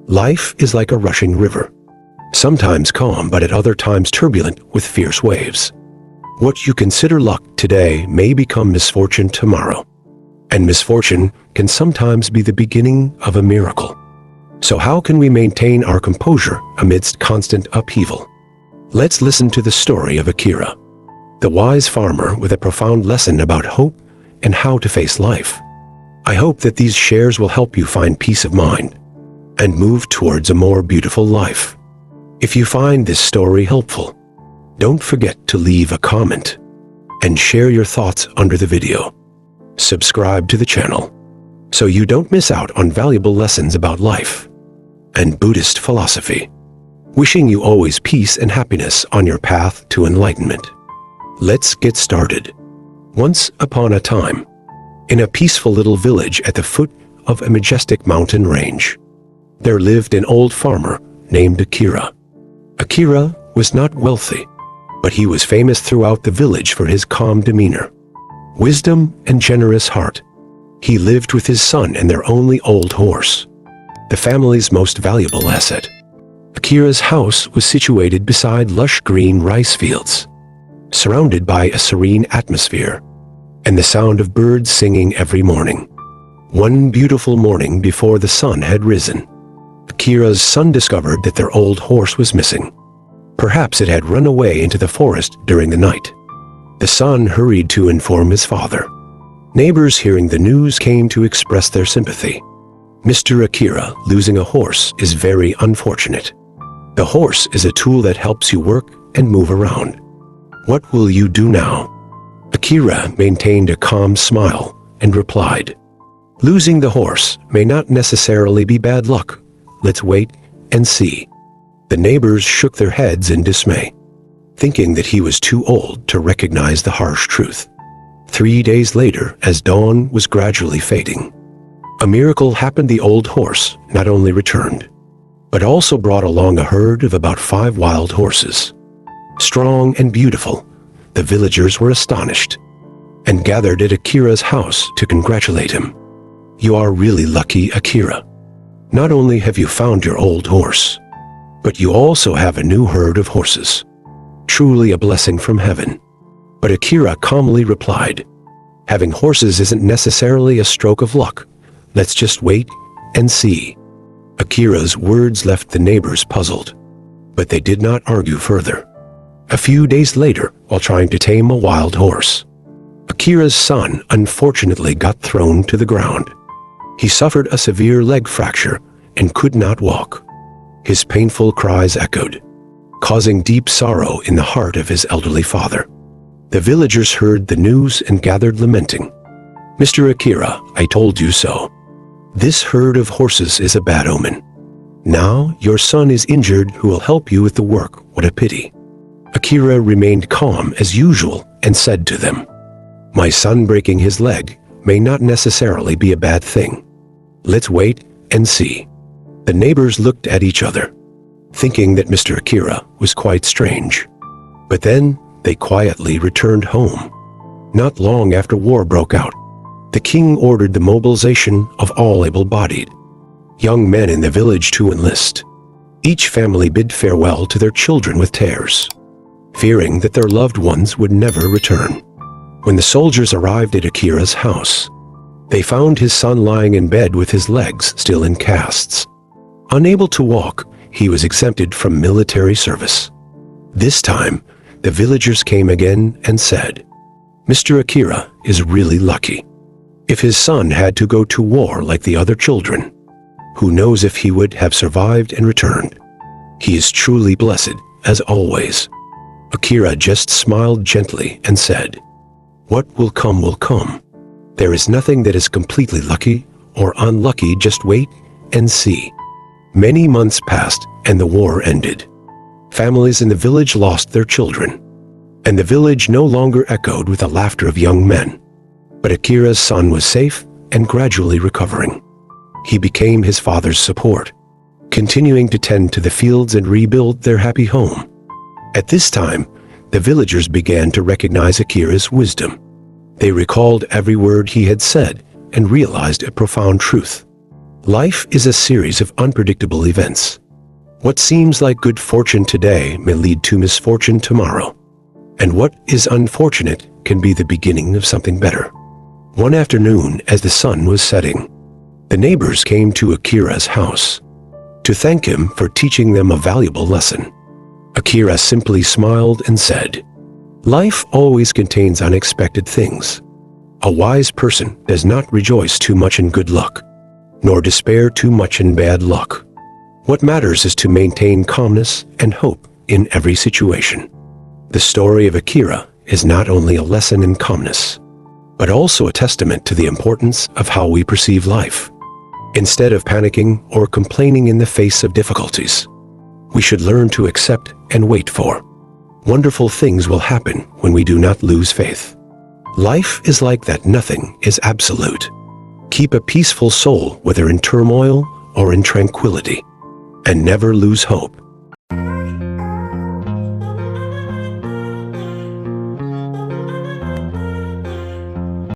Life is like a rushing river, sometimes calm but at other times turbulent with fierce waves. What you consider luck today may become misfortune tomorrow, and misfortune can sometimes be the beginning of a miracle. So how can we maintain our composure amidst constant upheaval? Let's listen to the story of Akira, the wise farmer with a profound lesson about hope and how to face life. I hope that these shares will help you find peace of mind and move towards a more beautiful life. If you find this story helpful, don't forget to leave a comment and share your thoughts under the video. Subscribe to the channel so you don't miss out on valuable lessons about life and Buddhist philosophy. Wishing you always peace and happiness on your path to enlightenment. Let's get started. Once upon a time, in a peaceful little village at the foot of a majestic mountain range, there lived an old farmer named Akira. Akira was not wealthy, but he was famous throughout the village for his calm demeanor, wisdom, and generous heart. He lived with his son and their only old horse, the family's most valuable asset. Akira's house was situated beside lush green rice fields, surrounded by a serene atmosphere and the sound of birds singing every morning. One beautiful morning before the sun had risen, Akira's son discovered that their old horse was missing. Perhaps it had run away into the forest during the night. The son hurried to inform his father. Neighbors hearing the news came to express their sympathy. Mr. Akira, losing a horse is very unfortunate. The horse is a tool that helps you work and move around. What will you do now? Akira maintained a calm smile and replied, "Losing the horse may not necessarily be bad luck. Let's wait and see." The neighbors shook their heads in dismay, thinking that he was too old to recognize the harsh truth. 3 days later, as dawn was gradually fading, a miracle happened. The old horse not only returned, but also brought along a herd of about 5 wild horses. Strong and beautiful, the villagers were astonished and gathered at Akira's house to congratulate him. "You are really lucky, Akira. Not only have you found your old horse, but you also have a new herd of horses. Truly a blessing from heaven." But Akira calmly replied, "Having horses isn't necessarily a stroke of luck. Let's just wait and see." Akira's words left the neighbors puzzled, but they did not argue further. A few days later, while trying to tame a wild horse, Akira's son unfortunately got thrown to the ground. He suffered a severe leg fracture and could not walk. His painful cries echoed, causing deep sorrow in the heart of his elderly father. The villagers heard the news and gathered lamenting. "Mr. Akira, I told you so. This herd of horses is a bad omen. Now your son is injured who will help you with the work. What a pity." Akira remained calm as usual and said to them, "My son breaking his leg may not necessarily be a bad thing. Let's wait and see." The neighbors looked at each other, thinking that Mr. Akira was quite strange. But then they quietly returned home. Not long after war broke out, the king ordered the mobilization of all able-bodied young men in the village to enlist. Each family bid farewell to their children with tears, fearing that their loved ones would never return. When the soldiers arrived at Akira's house, they found his son lying in bed with his legs still in casts. Unable to walk, he was exempted from military service. This time, the villagers came again and said, "Mr. Akira is really lucky. If his son had to go to war like the other children, who knows if he would have survived and returned. He is truly blessed, as always." Akira just smiled gently and said, "What will come will come. There is nothing that is completely lucky or unlucky. Just wait and see." Many months passed and the war ended. Families in the village lost their children, and the village no longer echoed with the laughter of young men. But Akira's son was safe and gradually recovering. He became his father's support, continuing to tend to the fields and rebuild their happy home. At this time, the villagers began to recognize Akira's wisdom. They recalled every word he had said and realized a profound truth. Life is a series of unpredictable events. What seems like good fortune today may lead to misfortune tomorrow. And what is unfortunate can be the beginning of something better. One afternoon, as the sun was setting, the neighbors came to Akira's house to thank him for teaching them a valuable lesson. Akira simply smiled and said, "Life always contains unexpected things. A wise person does not rejoice too much in good luck, nor despair too much in bad luck. What matters is to maintain calmness and hope in every situation." The story of Akira is not only a lesson in calmness, but also a testament to the importance of how we perceive life. Instead of panicking or complaining in the face of difficulties, we should learn to accept and wait for. Wonderful things will happen when we do not lose faith. Life is like that. Nothing is absolute. Keep a peaceful soul, whether in turmoil or in tranquility, and never lose hope.